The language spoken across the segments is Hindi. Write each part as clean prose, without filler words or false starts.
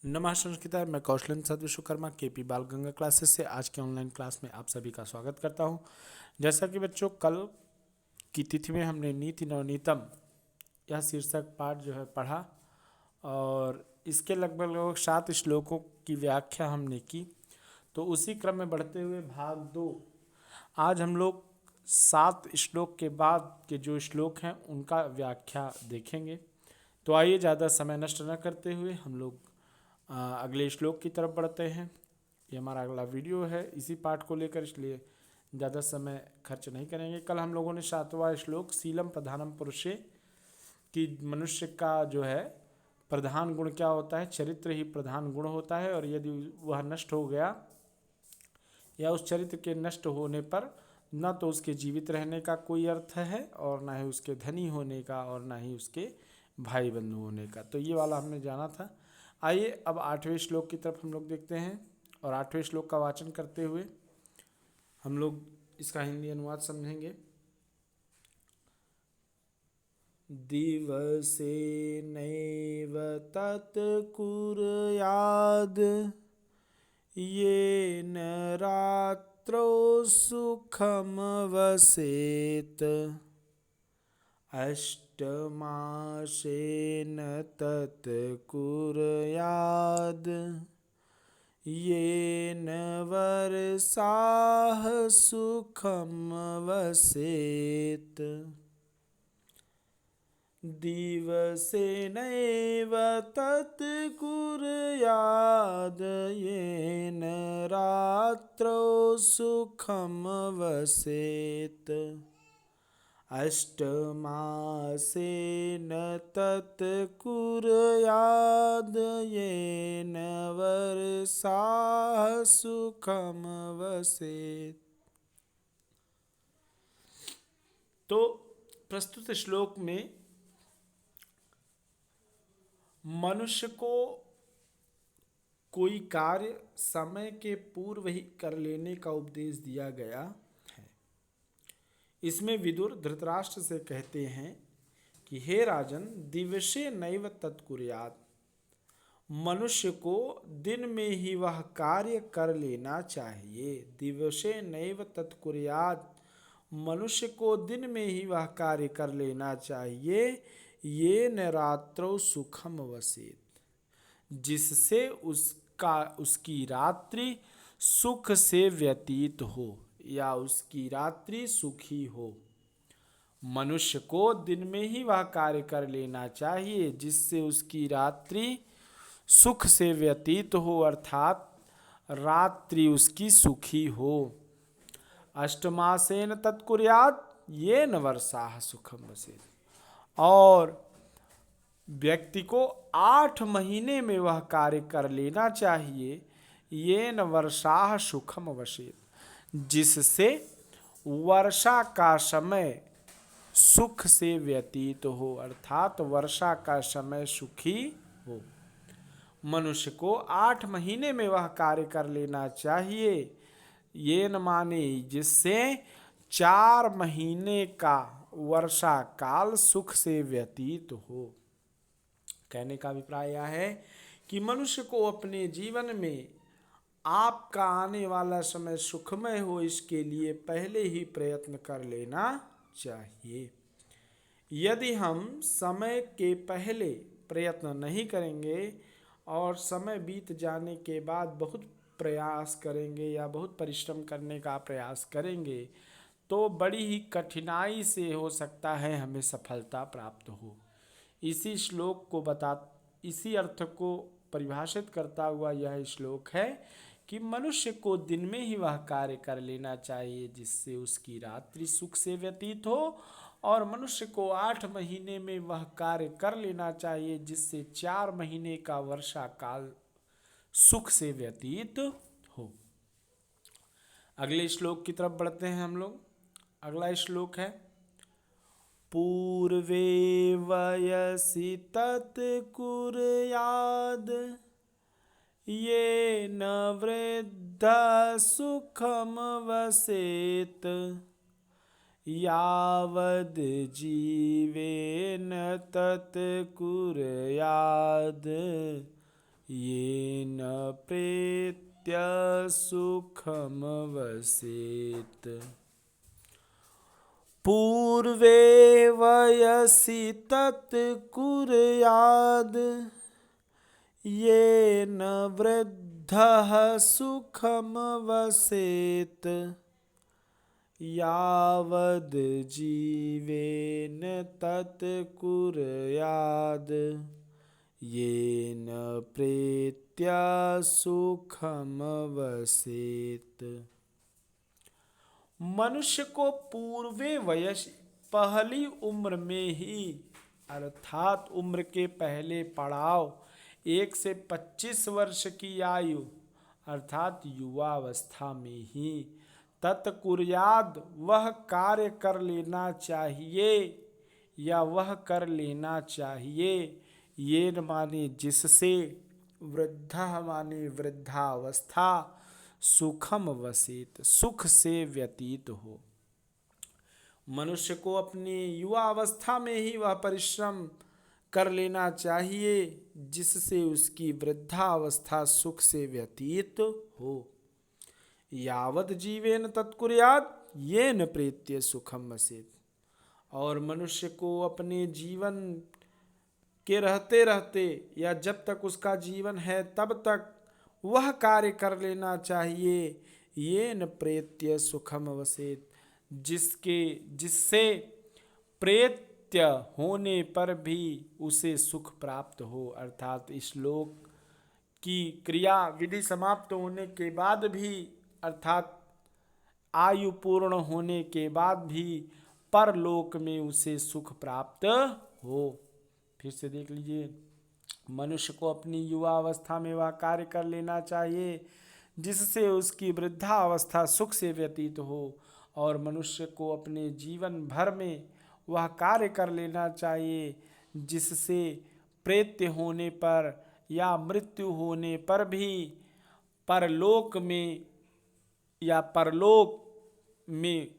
नमस्कार संस्कृता, मैं कौशलेंद्र सद विश्वकर्मा केपी बाल गंगा क्लासेस से आज के ऑनलाइन क्लास में आप सभी का स्वागत करता हूं। जैसा कि बच्चों, कल की तिथि में हमने नीति नवनीतम यह शीर्षक पाठ जो है पढ़ा और इसके लगभग 7 श्लोकों की व्याख्या हमने की। तो उसी क्रम में बढ़ते हुए भाग 2 आज हम लोग 7 श्लोक के बाद के जो श्लोक हैं उनका व्याख्या देखेंगे। तो आइए ज़्यादा समय नष्ट न करते हुए हम लोग अगले श्लोक की तरफ बढ़ते हैं। ये हमारा अगला वीडियो है इसी पाठ को लेकर, इसलिए ज़्यादा समय खर्च नहीं करेंगे। कल हम लोगों ने 7वां श्लोक सीलम प्रधानम पुरुषे कि मनुष्य का जो है प्रधान गुण क्या होता है, चरित्र ही प्रधान गुण होता है, और यदि वह नष्ट हो गया या उस चरित्र के नष्ट होने पर न तो उसके जीवित रहने का कोई अर्थ है और ना ही उसके धनी होने का और ना ही उसके भाई बंधु होने का। तो ये वाला हमने जाना था। आइए अब 8वें श्लोक की तरफ हम लोग देखते हैं और 8वें श्लोक का वाचन करते हुए हम लोग इसका हिंदी अनुवाद समझेंगे। दिवसे नैव तत्कुर्याद् येन रात्रौ सुखम वसेत अष्टमासेन तत्कुर्याद् येन वर्षाः सुखं वसेत्। दिवसेनैव तत्कुर्याद् येन रात्रौ सुखं वसेत् अष्टमासेन तत्कुर्याद् येन वर्षाः सुखं वसेत्। तो प्रस्तुत श्लोक में मनुष्य को कोई कार्य समय के पूर्व ही कर लेने का उपदेश दिया गया है। इसमें विदुर धृतराष्ट्र से कहते हैं कि हे राजन, दिवसे नैव तत्कुर्यात्, मनुष्य को दिन में ही वह कार्य कर लेना चाहिए। दिवसे नैव तत्कुर्यात्, मनुष्य को दिन में ही वह कार्य कर लेना चाहिए। ये न रात्रौ सुखम वसेत, जिससे उसकी रात्रि सुख से व्यतीत हो या उसकी रात्रि सुखी हो। मनुष्य को दिन में ही वह कार्य कर लेना चाहिए जिससे उसकी रात्रि सुख से व्यतीत हो, अर्थात रात्रि उसकी सुखी हो। अष्टमासेन तत्कुर्यात् येन वर्षाः सुखम वसेत्, और व्यक्ति को 8 महीने में वह कार्य कर लेना चाहिए। येन वर्षाः सुखम वसेत्, जिससे वर्षा का समय सुख से व्यतीत हो, अर्थात वर्षा का समय सुखी हो। मनुष्य को 8 महीने में वह कार्य कर लेना चाहिए। ये न माने जिससे 4 महीने का वर्षा काल सुख से व्यतीत हो। कहने का अभिप्राय यह है कि मनुष्य को अपने जीवन में आपका आने वाला समय सुखमय हो, इसके लिए पहले ही प्रयत्न कर लेना चाहिए। यदि हम समय के पहले प्रयत्न नहीं करेंगे और समय बीत जाने के बाद बहुत प्रयास करेंगे या बहुत परिश्रम करने का प्रयास करेंगे तो बड़ी ही कठिनाई से हो सकता है हमें सफलता प्राप्त हो। इसी अर्थ को परिभाषित करता हुआ यह श्लोक है कि मनुष्य को दिन में ही वह कार्य कर लेना चाहिए जिससे उसकी रात्रि सुख से व्यतीत हो, और मनुष्य को 8 महीने में वह कार्य कर लेना चाहिए जिससे 4 महीने का वर्षा काल सुख से व्यतीत हो। अगले श्लोक की तरफ बढ़ते हैं हम लोग। अगला श्लोक है पूर्वे वयसि तत्कुर्याद् येन वृद्धः सुखम वसेत् यावद् जीवेन तत् कुर्याद् येन प्रेत्य सुखमवसेत् पूर्वे वयसि तत् कुर्याद् येन वृद्धः सुखमवसेत् यावद् जीवेन तत् कुर्याद् येन प्रेत्य सुखमवसेत्। मनुष्य को पूर्वे वयस पहली उम्र में ही अर्थात उम्र के पहले पड़ाव 1 से 25 वर्ष की आयु अर्थात युवावस्था में ही तत्कुर्याद वह कार्य कर लेना चाहिए या वह कर लेना चाहिए। ये न माने जिससे, वृद्धा माने वृद्धावस्था, सुखम वसित सुख से व्यतीत हो। मनुष्य को अपनी युवा अवस्था में ही वह परिश्रम कर लेना चाहिए जिससे उसकी वृद्धावस्था सुख से व्यतीत हो। यावद जीवेन तत्कुर्यात् येन प्रेत्य सुखम वसेत्। और मनुष्य को अपने जीवन के रहते रहते या जब तक उसका जीवन है तब तक वह कार्य कर लेना चाहिए येन प्रेत्य सुखम वसेत्, जिससे प्रेत्य होने पर भी उसे सुख प्राप्त हो। अर्थात इस श्लोक की क्रिया विधि समाप्त होने के बाद भी अर्थात आयु पूर्ण होने के बाद भी परलोक में उसे सुख प्राप्त हो। फिर से देख लीजिए, मनुष्य को अपनी युवा अवस्था में वह कार्य कर लेना चाहिए जिससे उसकी वृद्धावस्था सुख से व्यतीत हो। और मनुष्य को अपने जीवन भर में वह कार्य कर लेना चाहिए जिससे प्रेत्य होने पर या मृत्यु होने पर भी परलोक में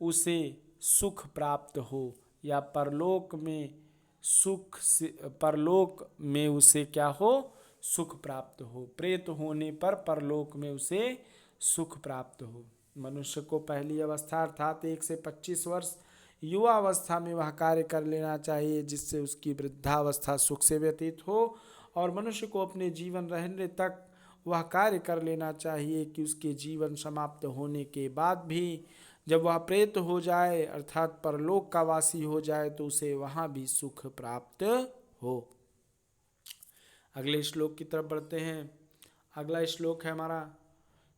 उसे सुख प्राप्त हो या परलोक में उसे क्या हो, सुख प्राप्त हो। प्रेत होने पर परलोक में उसे सुख प्राप्त हो। मनुष्य को पहली अवस्था अर्थात 1 से 25 वर्ष युवा अवस्था में वह कार्य कर लेना चाहिए जिससे उसकी वृद्धावस्था सुख से व्यतीत हो। और मनुष्य को अपने जीवन रहने तक वह कार्य कर लेना चाहिए कि उसके जीवन समाप्त होने के बाद भी जब वह प्रेत हो जाए अर्थात परलोक का वासी हो जाए तो उसे वहाँ भी सुख प्राप्त हो। अगले श्लोक की तरफ बढ़ते हैं। अगला श्लोक है हमारा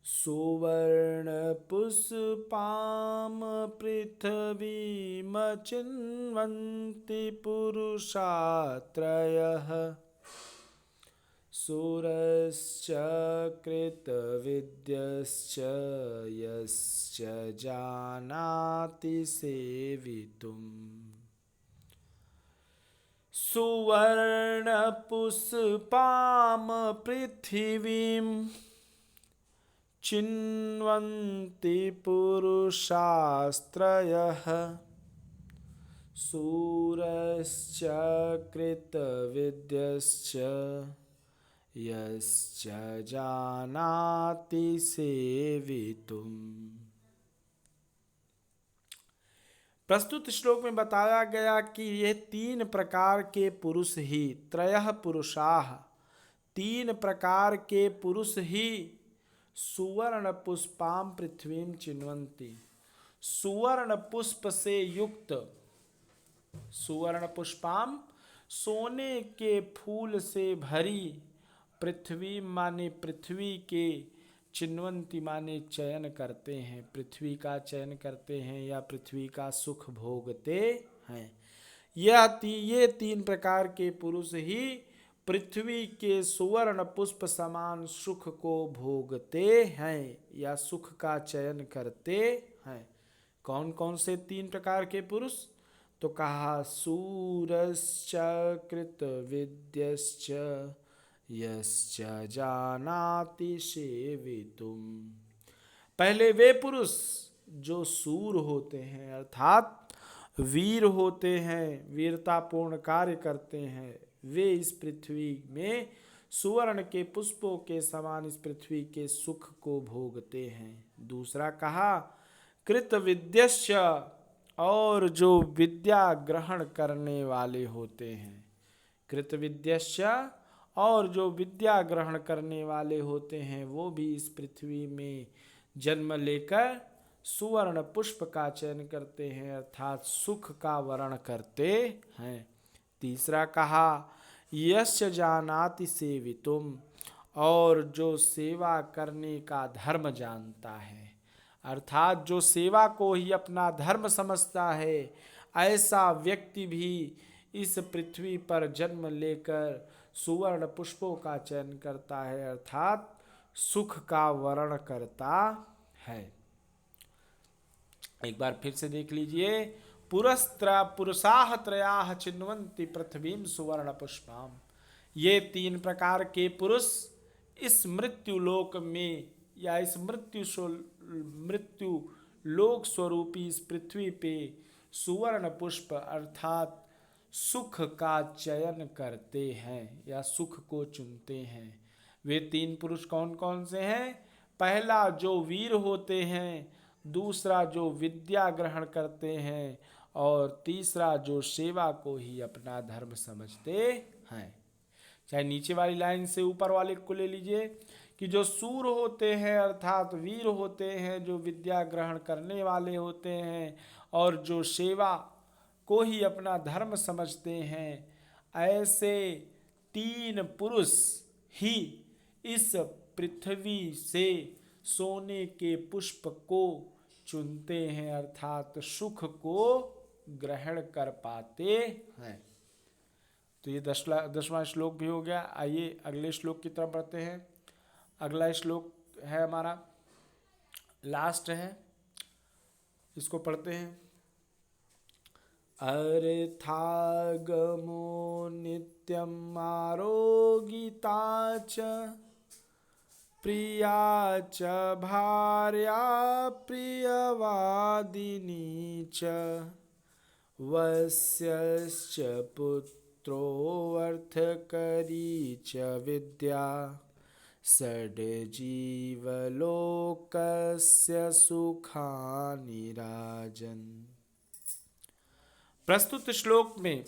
सुवर्ण पुष्पाम पृथ्वीम चिन्वन्ति पुरुषा त्रयः सूरश्च कृतविद्यश्च यश्च जानाति सेवितुम्। सुवर्णपुष्पां पृथिवीं चिन्वन्ति पुरुषास्त्रयः सूरश्च कृतविद्यश्च यश्च जानाति सेवितुम्। प्रस्तुत श्लोक में बताया गया कि ये 3 प्रकार के पुरुष ही, त्रयः पुरुषाः, 3 प्रकार के पुरुष ही सुवर्ण पुष्पां पृथ्वीं चिन्वन्ति, सुवर्ण पुष्प से युक्त, सुवर्ण पुष्पां सोने के फूल से भरी, पृथ्वी माने पृथ्वी के, चिन्वंती माने चयन करते हैं, पृथ्वी का चयन करते हैं या पृथ्वी का सुख भोगते हैं। ये 3 प्रकार के पुरुष ही पृथ्वी के सुवर्ण पुष्प समान सुख को भोगते हैं या सुख का चयन करते हैं। कौन कौन से 3 प्रकार के पुरुष? तो कहा सूरश्च कृतविद्यश्च यश्च जानाति सेवितुम्। पहले वे पुरुष जो सूर होते हैं अर्थात वीर होते हैं, वीरतापूर्ण कार्य करते हैं, वे इस पृथ्वी में सुवर्ण के पुष्पों के समान इस पृथ्वी के सुख को भोगते हैं। दूसरा कहा कृत विद्यश्च, और जो विद्या ग्रहण करने वाले होते हैं। कृत विद्यश्च, और जो विद्या ग्रहण करने वाले होते हैं वो भी इस पृथ्वी में जन्म लेकर सुवर्ण पुष्प का चयन करते हैं, अर्थात सुख का वर्ण करते हैं। तीसरा कहा यस्य जानाति सेवितुम, और जो सेवा करने का धर्म जानता है, अर्थात जो सेवा को ही अपना धर्म समझता है, ऐसा व्यक्ति भी इस पृथ्वी पर जन्म लेकर सुवर्ण पुष्पों का चयन करता है, अर्थात सुख का वर्ण करता है। एक बार फिर से देख लीजिए। पुरुषाः त्रयाः चिन्वन्ति पृथ्वीं सुवर्ण पुष्पाम। ये तीन प्रकार के पुरुष इस मृत्यु लोक में या इस मृत्यु लोक स्वरूपी इस पृथ्वी पे सुवर्ण पुष्प अर्थात सुख का चयन करते हैं या सुख को चुनते हैं। वे तीन पुरुष कौन कौन से हैं? पहला जो वीर होते हैं, दूसरा जो विद्या ग्रहण करते हैं, और तीसरा जो सेवा को ही अपना धर्म समझते हैं। चाहे नीचे वाली लाइन से ऊपर वाले को ले लीजिए कि जो सूर होते हैं अर्थात वीर होते हैं, जो विद्या ग्रहण करने वाले होते हैं और जो सेवा को ही अपना धर्म समझते हैं, ऐसे तीन पुरुष ही इस पृथ्वी से सोने के पुष्प को चुनते हैं, अर्थात सुख को ग्रहण कर पाते हैं। तो ये 10वां श्लोक भी हो गया। आइए अगले श्लोक की तरफ बढ़ते हैं। अगला श्लोक है हमारा, लास्ट है, इसको पढ़ते हैं। अर्थागमो नित्यम आरोगिता च, प्रिया च भार्या प्रियवादिनी च, वस्यश्च पुत्रो अर्थकरी च विद्या, षड्जीवलोकस्य सुखानि राजन्। प्रस्तुत श्लोक में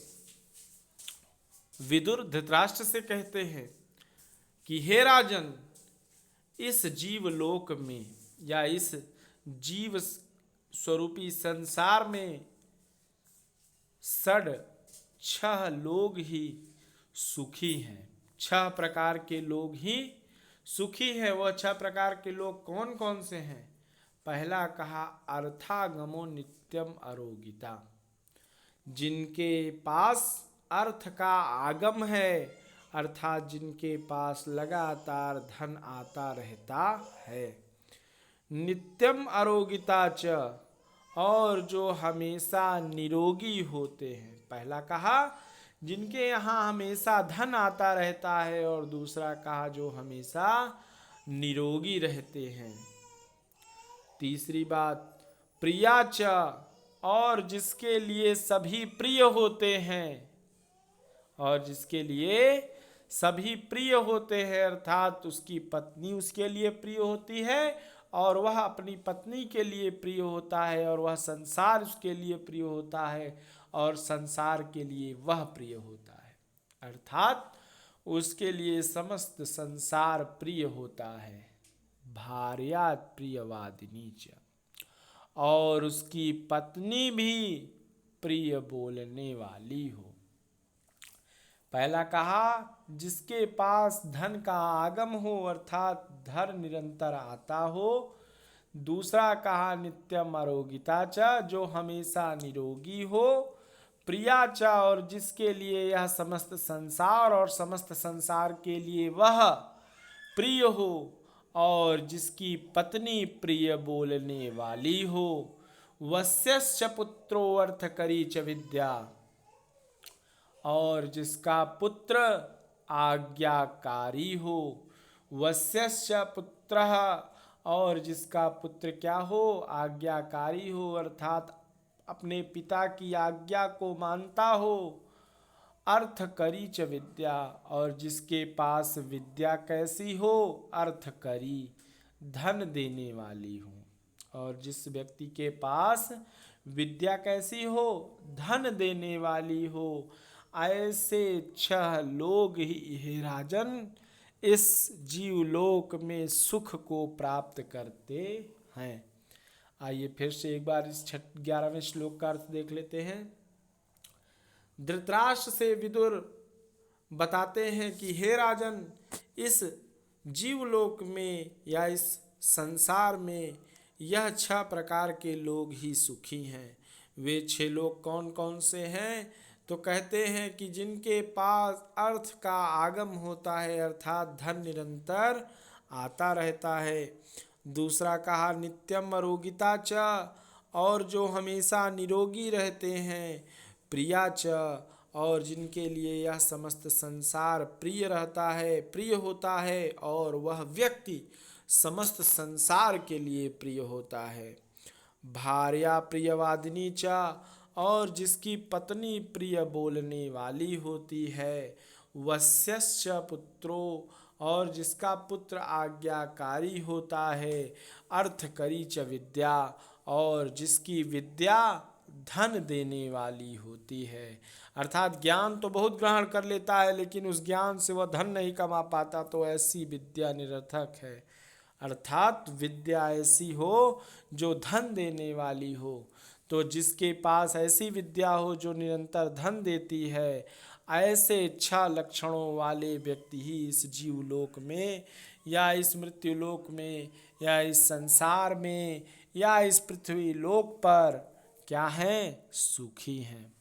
विदुर धृतराष्ट्र से कहते हैं कि हे राजन, इस जीवलोक में या इस जीव स्वरूपी संसार में छह लोग ही सुखी हैं। 6 प्रकार के लोग ही सुखी हैं। वह 6 प्रकार के लोग कौन कौन से हैं? पहला कहा अर्थागमो नित्यम अरोगिता, जिनके पास अर्थ का आगम है, अर्थात जिनके पास लगातार धन आता रहता है। नित्यम अरोगिता च, और जो हमेशा निरोगी होते हैं। पहला कहा जिनके यहाँ हमेशा धन आता रहता है, और दूसरा कहा जो हमेशा निरोगी रहते हैं। तीसरी बात प्रिया च, और जिसके लिए सभी प्रिय होते हैं, और जिसके लिए सभी प्रिय होते हैं, अर्थात उसकी पत्नी उसके लिए प्रिय होती है, और वह अपनी पत्नी के लिए प्रिय होता है, और वह संसार उसके लिए प्रिय होता है, और संसार के लिए वह प्रिय होता है, अर्थात उसके लिए समस्त संसार प्रिय होता है। भार्या प्रियवादिनी च, और उसकी पत्नी भी प्रिय बोलने वाली हो। पहला कहा जिसके पास धन का आगम हो, अर्थात धन निरंतर आता हो। दूसरा कहा नित्यम आरोगिता च, जो हमेशा निरोगी हो। प्रिया च, और जिसके लिए यह समस्त संसार और समस्त संसार के लिए वह प्रिय हो, और जिसकी पत्नी प्रिय बोलने वाली हो। वस्यश्च पुत्रो अर्थकरी च विद्या, और जिसका पुत्र आज्ञाकारी हो। वस्यश्च पुत्रः, और जिसका पुत्र क्या हो? आज्ञाकारी हो, अर्थात अपने पिता की आज्ञा को मानता हो। अर्थ करी च विद्या, और जिसके पास विद्या कैसी हो, अर्थ करी, धन देने वाली हो। और जिस व्यक्ति के पास विद्या कैसी हो, धन देने वाली हो, ऐसे 6 लोग ही हे राजन इस जीवलोक में सुख को प्राप्त करते हैं। आइए फिर से एक बार इस 11वें श्लोक का अर्थ देख लेते हैं। धृतराष्ट्र से विदुर बताते हैं कि हे राजन, इस जीवलोक में या इस संसार में यह 6 प्रकार के लोग ही सुखी हैं। वे 6 लोग कौन कौन से हैं? तो कहते हैं कि जिनके पास अर्थ का आगम होता है, अर्थात धन निरंतर आता रहता है। दूसरा कहा नित्यम अरोगिता च, और जो हमेशा निरोगी रहते हैं। प्रिया च, और जिनके लिए यह समस्त संसार प्रिय रहता है, प्रिय होता है, और वह व्यक्ति समस्त संसार के लिए प्रिय होता है। भार्या प्रियवादिनी च, और जिसकी पत्नी प्रिय बोलने वाली होती है। वस्यश्च पुत्रो, और जिसका पुत्र आज्ञाकारी होता है। अर्थ करी च विद्या, और जिसकी विद्या धन देने वाली होती है। अर्थात ज्ञान तो बहुत ग्रहण कर लेता है, लेकिन उस ज्ञान से वह धन नहीं कमा पाता, तो ऐसी विद्या निरर्थक है। अर्थात विद्या ऐसी हो जो धन देने वाली हो। तो जिसके पास ऐसी विद्या हो जो निरंतर धन देती है, ऐसे 6 लक्षणों वाले व्यक्ति ही इस जीवलोक में या इस मृत्युलोक में या इस संसार में या इस पृथ्वी लोक पर क्या हैं? सुखी हैं।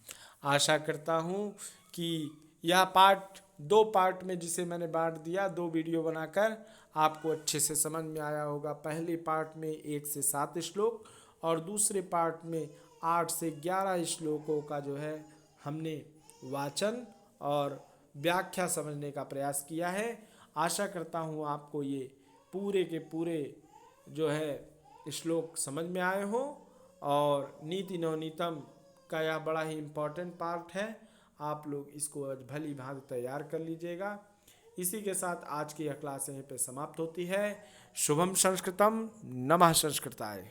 आशा करता हूँ कि यह पार्ट 2 पार्ट में जिसे मैंने बांट दिया, 2 वीडियो बनाकर, आपको अच्छे से समझ में आया होगा। पहले पार्ट में 1 से 7 श्लोक और दूसरे पार्ट में 8 से 11 श्लोकों का जो है हमने वाचन और व्याख्या समझने का प्रयास किया है। आशा करता हूँ आपको ये पूरे के पूरे जो है श्लोक समझ में आए हो, और नीति नवनीतम का यह बड़ा ही इम्पोर्टेंट पार्ट है। आप लोग इसको आज भली भांति तैयार कर लीजिएगा। इसी के साथ आज की यह क्लास यहीं पे समाप्त होती है। शुभम संस्कृतम, नमः संस्कृताय।